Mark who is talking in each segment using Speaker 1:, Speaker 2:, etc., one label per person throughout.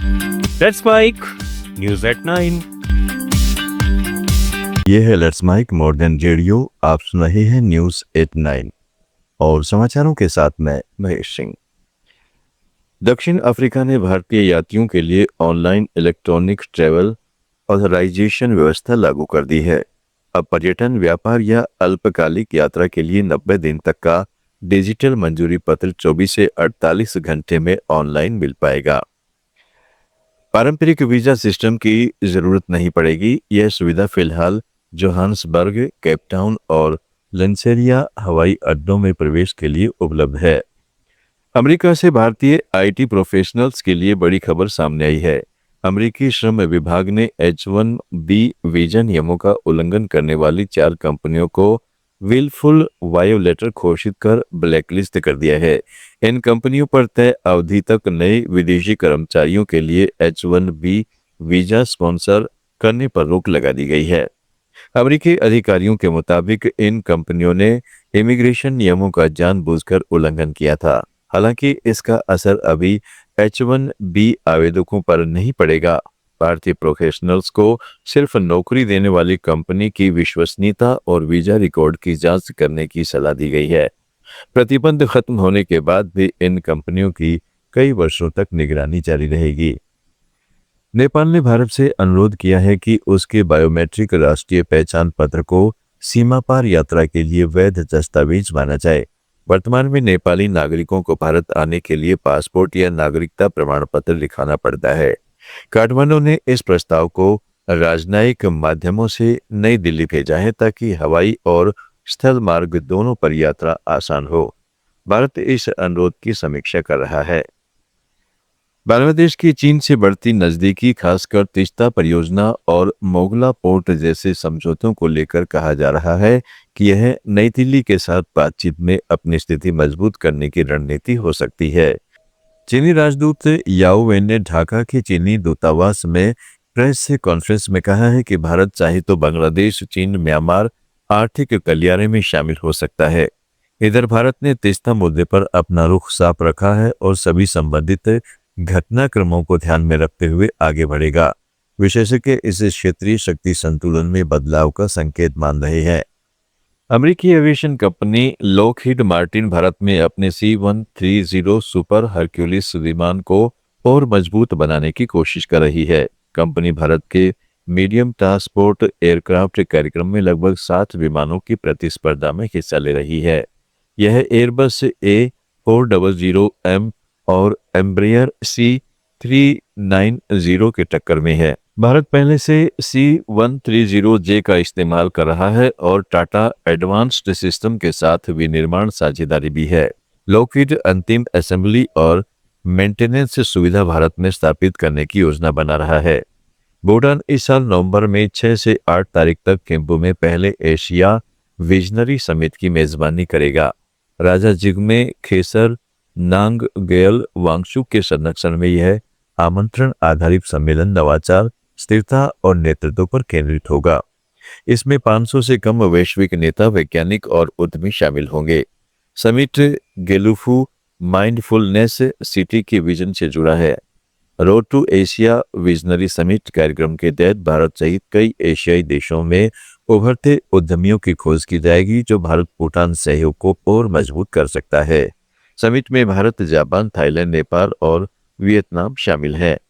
Speaker 1: Let's mic news at 9।
Speaker 2: ये है let's mic more than radio. आप सुन रहे हैं न्यूज 89 और समाचारों के साथ मैं महेश सिंह। दक्षिण अफ्रीका ने भारतीय यात्रियों के लिए ऑनलाइन इलेक्ट्रॉनिक ट्रैवल ऑथराइजेशन व्यवस्था लागू कर दी है। अब पर्यटन, व्यापार या अल्पकालिक यात्रा के लिए 90 दिन तक का डिजिटल मंजूरी पत्र 24 से 48 घंटे में ऑनलाइन मिल पाएगा। पारंपरिक वीजा सिस्टम की जरूरत नहीं पड़ेगी। यह सुविधा फिलहाल जोहान्सबर्ग, केपटाउन और लंसेरिया हवाई अड्डों में प्रवेश के लिए उपलब्ध है। अमेरिका से भारतीय आईटी प्रोफेशनल्स के लिए बड़ी खबर सामने आई है। अमेरिकी श्रम विभाग ने H-1B वीजा नियमों का उल्लंघन करने वाली 4 कंपनियों को विलफुल वायोलेटर घोषित कर ब्लैकलिस्ट कर दिया है। इन कंपनियों पर तय अवधि तक नए विदेशी कर्मचारियों के लिए H-1B वीजा स्पॉन्सर करने पर रोक लगा दी गई है। अमेरिकी अधिकारियों के मुताबिक इन कंपनियों ने इमिग्रेशन नियमों का जानबूझकर उल्लंघन किया था। हालांकि इसका असर अभी H-1B आवेदकों पर नहीं पड़ेगा। भारतीय प्रोफेशनल्स को सिर्फ नौकरी देने वाली कंपनी की विश्वसनीयता और वीजा रिकॉर्ड की जांच करने की सलाह दी गई है। प्रतिबंध खत्म होने के बाद भी इन कंपनियों की कई वर्षों तक निगरानी जारी रहेगी। नेपाल ने भारत से अनुरोध किया है कि उसके बायोमेट्रिक राष्ट्रीय पहचान पत्र को सीमा पार यात्रा के लिए वैध दस्तावेज माना जाए। वर्तमान में नेपाली नागरिकों को भारत आने के लिए पासपोर्ट या नागरिकता प्रमाण पत्र दिखाना पड़ता है। काठमांडू ने इस प्रस्ताव को राजनयिक माध्यमों से नई दिल्ली भेजा है ताकि हवाई और स्थल मार्ग दोनों पर यात्रा आसान हो। भारत इस अनुरोध की समीक्षा कर रहा है। बांग्लादेश की चीन से बढ़ती नजदीकी, खासकर तिस्ता परियोजना और मोगला पोर्ट जैसे समझौतों को लेकर कहा जा रहा है कि यह नई दिल्ली के साथ बातचीत में अपनी स्थिति मजबूत करने की रणनीति हो सकती है। चीनी राजदूत याओ वेन ने ढाका के चीनी दूतावास में प्रेस से कॉन्फ्रेंस में कहा है कि भारत चाहे तो बांग्लादेश, चीन, म्यांमार आर्थिक गलियारे में शामिल हो सकता है। इधर भारत ने तिस्ता मुद्दे पर अपना रुख साफ रखा है और सभी संबंधित घटनाक्रमों को ध्यान में रखते हुए आगे बढ़ेगा। विशेषज्ञ इसे क्षेत्रीय शक्ति संतुलन में बदलाव का संकेत मान रहे हैं। अमेरिकी aviation company Lockheed Martin Bharat में अपने C-130 सुपर हरक्यूलिस विमान को और मजबूत बनाने की कोशिश कर रही है। कंपनी भारत के मीडियम ट्रांसपोर्ट एयरक्राफ्ट कार्यक्रम में लगभग 7 विमानों की प्रतिस्पर्धा में हिस्सा ले रही है। यह एयरबस A400M और एम्ब्रेयर C390 के टक्कर में है। भारत पहले से C-130J का इस्तेमाल कर रहा है और टाटा एडवांस्ड सिस्टम के साथ विनिर्माण साझेदारी भी है। लॉकहीड अंतिम असेंबली और मेंटेनेंस सुविधा भारत में स्थापित करने की योजना बना रहा है। भूटान इस साल नवंबर में 6 से 8 तारीख तक थिम्पू में पहले एशिया विजनरी समिट की मेजबानी करेगा। राजा जिग्मे खेसर नामग्याल वांगचुक के संरक्षण में यह आमंत्रण आधारित सम्मेलन नवाचार, स्थिरता और नेतृत्व पर केंद्रित होगा। इसमें 500 से कम वैश्विक नेता, वैज्ञानिक और उद्यमी शामिल होंगे। समिट गेलुफू माइंडफुलनेस सिटी के विजन से जुड़ा है। Road to Asia visionary summit कार्यक्रम के तहत भारत सहित कई एशियाई देशों में उभरते उद्यमियों की खोज की जाएगी जो भारत भूटान सहयोग को और मजबूत कर सकता है। समिट में भारत, जापान, थाईलैंड, नेपाल और वियतनाम शामिल है।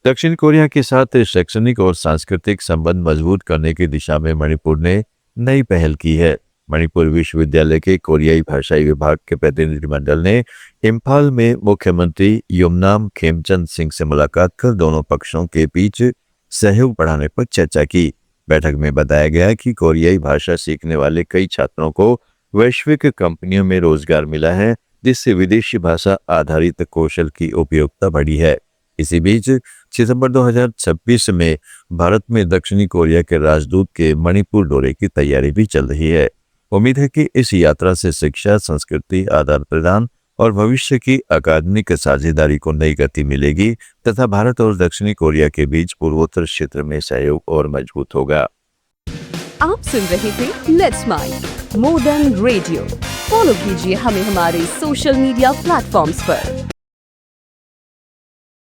Speaker 2: दक्षिण कोरिया के साथ शैक्षणिक और सांस्कृतिक संबंध मजबूत करने की दिशा में मणिपुर ने नई पहल की है। मणिपुर विश्वविद्यालय के कोरियाई भाषाई विभाग के प्रतिनिधिमंडल ने इम्फाल में मुख्यमंत्री युमनाम खेमचंद सिंह से मुलाकात कर दोनों पक्षों के बीच सहयोग बढ़ाने पर चर्चा की। बैठक में बताया गया कि कोरियाई भाषा सीखने वाले कई छात्रों को वैश्विक कंपनियों में रोजगार मिला है, जिससे विदेशी भाषा आधारित कौशल की उपयोगिता बढ़ी है। इसी बीच सितंबर 2026 में भारत में दक्षिणी कोरिया के राजदूत के मणिपुर दौरे की तैयारी भी चल रही है। उम्मीद है कि इस यात्रा से शिक्षा, संस्कृति, आदान प्रदान और भविष्य की अकादमिक साझेदारी को नई गति मिलेगी तथा भारत और दक्षिणी कोरिया के बीच पूर्वोत्तर क्षेत्र में सहयोग और मजबूत होगा।
Speaker 3: आप सुन रहे थे let's mic more than radio. Follow कीजिए हमें हमारे सोशल मीडिया प्लेटफॉर्म्स पर।